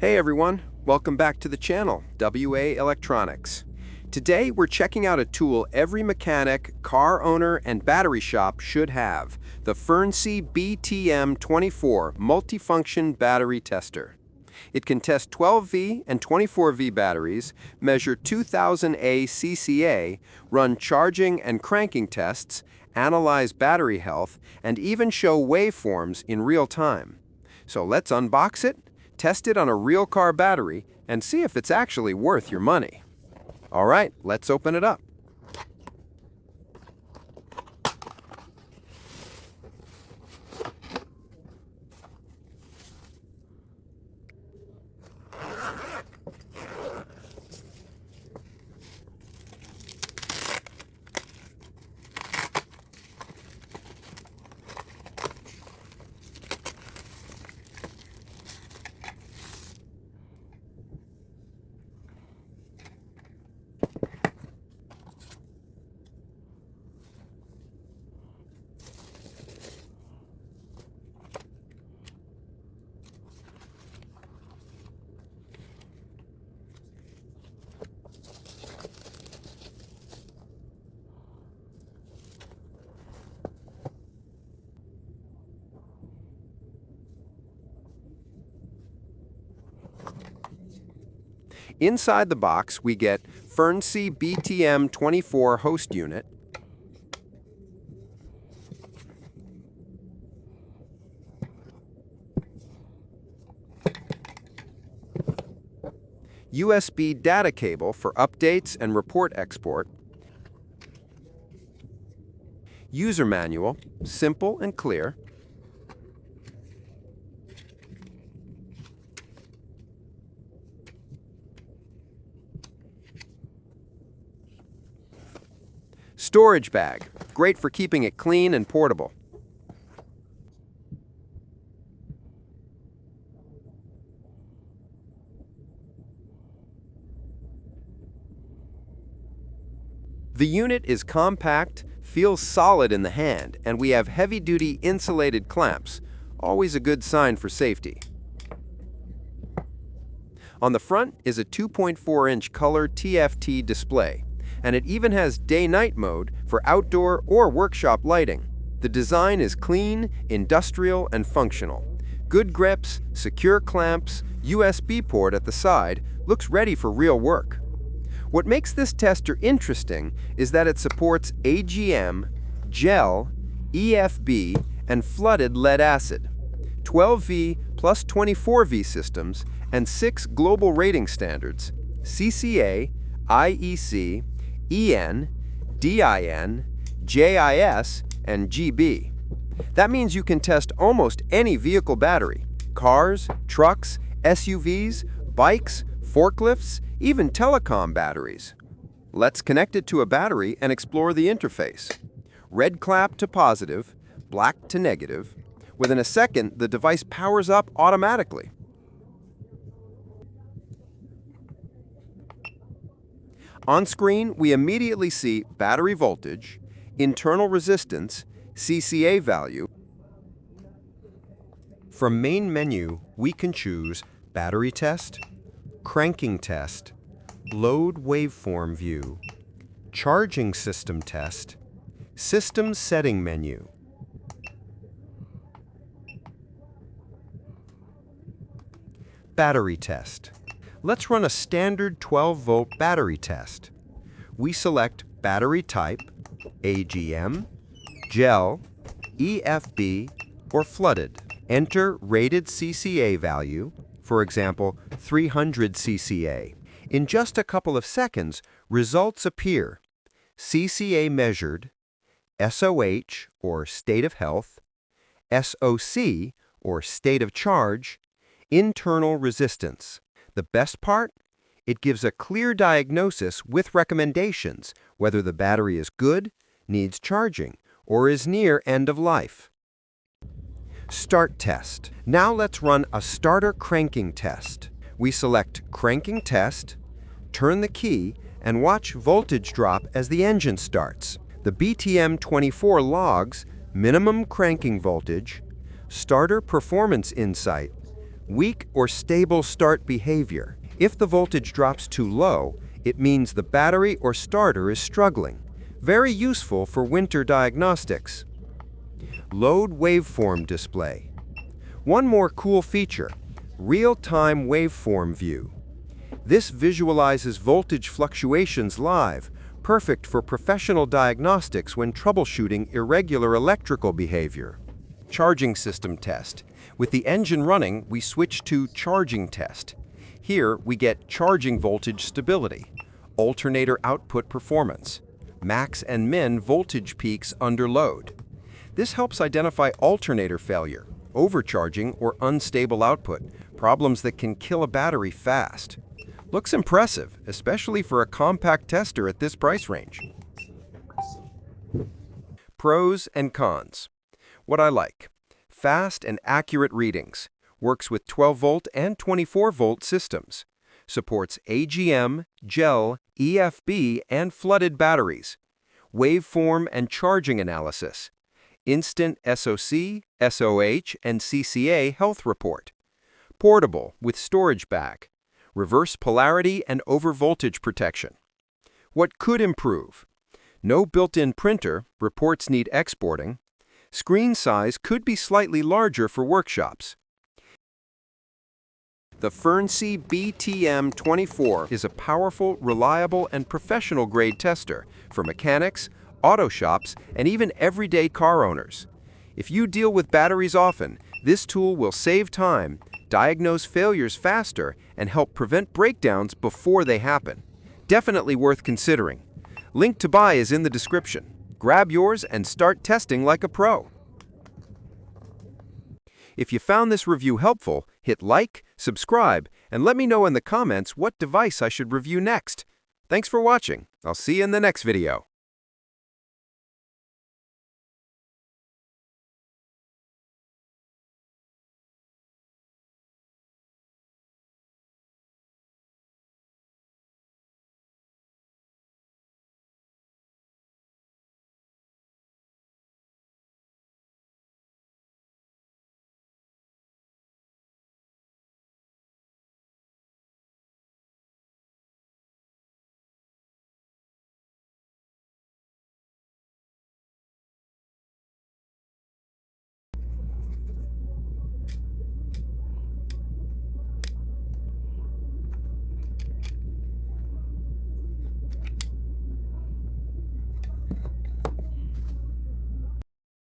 Hey everyone, welcome back to the channel, WA Electronics. Today we're checking out a tool every mechanic, car owner, and battery shop should have, the FNIRSI BTM-24 Multifunction Battery Tester. It can test 12V and 24V batteries, measure 2000A CCA, run charging and cranking tests, analyze battery health, and even show waveforms in real time. So let's unbox it, test it on a real car battery, and see if it's actually worth your money. All right, let's open it up. Inside the box, we get FNIRSI BTM-24 host unit, USB data cable for updates and report export, user manual, simple and clear, storage bag, great for keeping it clean and portable. The unit is compact, feels solid in the hand, and we have heavy-duty insulated clamps, always a good sign for safety. On the front is a 2.4-inch color TFT display, and it even has day-night mode for outdoor or workshop lighting. The design is clean, industrial, and functional. Good grips, secure clamps, USB port at the side, looks ready for real work. What makes this tester interesting is that it supports AGM, gel, EFB, and flooded lead-acid, 12V plus 24V systems, and 6 global rating standards, CCA, IEC, EN, DIN, JIS, and GB. That means you can test almost any vehicle battery, cars, trucks, SUVs, bikes, forklifts, even telecom batteries. Let's connect it to a battery and explore the interface. Red clap to positive, black to negative. Within a second, the device powers up automatically. On screen, we immediately see battery voltage, internal resistance, CCA value. From main menu, we can choose battery test, cranking test, load waveform view, charging system test, system setting menu. Battery test. Let's run a standard 12-volt battery test. We select battery type, AGM, gel, EFB, or flooded. Enter rated CCA value, for example, 300 CCA. In just a couple of seconds, results appear. CCA measured, SOH, or state of health, SOC, or state of charge, internal resistance. The best part? It gives a clear diagnosis with recommendations, whether the battery is good, needs charging, or is near end of life. Start test. Now let's run a starter cranking test. We select cranking test, turn the key, and watch voltage drop as the engine starts. The BTM-24 logs minimum cranking voltage, starter performance insight, Weak or stable start behavior. If the voltage drops too low, it means the battery or starter is struggling. Very useful for winter diagnostics. Load waveform display. One more cool feature, real-time waveform view. This visualizes voltage fluctuations live, perfect for professional diagnostics when troubleshooting irregular electrical behavior. Charging system test. With the engine running, we switch to charging test. Here, we get charging voltage stability, alternator output performance, max and min voltage peaks under load. This helps identify alternator failure, overcharging or unstable output, problems that can kill a battery fast. Looks impressive, especially for a compact tester at this price range. Pros and cons. What I like: fast and accurate readings, works with 12-volt and 24-volt systems, supports AGM, gel, EFB, and flooded batteries, waveform and charging analysis, instant SOC, SOH, and CCA health report, portable with storage bag, reverse polarity and overvoltage protection. What could improve? No built-in printer, reports need exporting. Screen size could be slightly larger for workshops. The FNIRSI BTM-24 is a powerful, reliable, and professional-grade tester for mechanics, auto shops, and even everyday car owners. If you deal with batteries often, this tool will save time, diagnose failures faster, and help prevent breakdowns before they happen. Definitely worth considering. Link to buy is in the description. Grab yours and start testing like a pro. If you found this review helpful, hit like, subscribe, and let me know in the comments what device I should review next. Thanks for watching. I'll see you in the next video.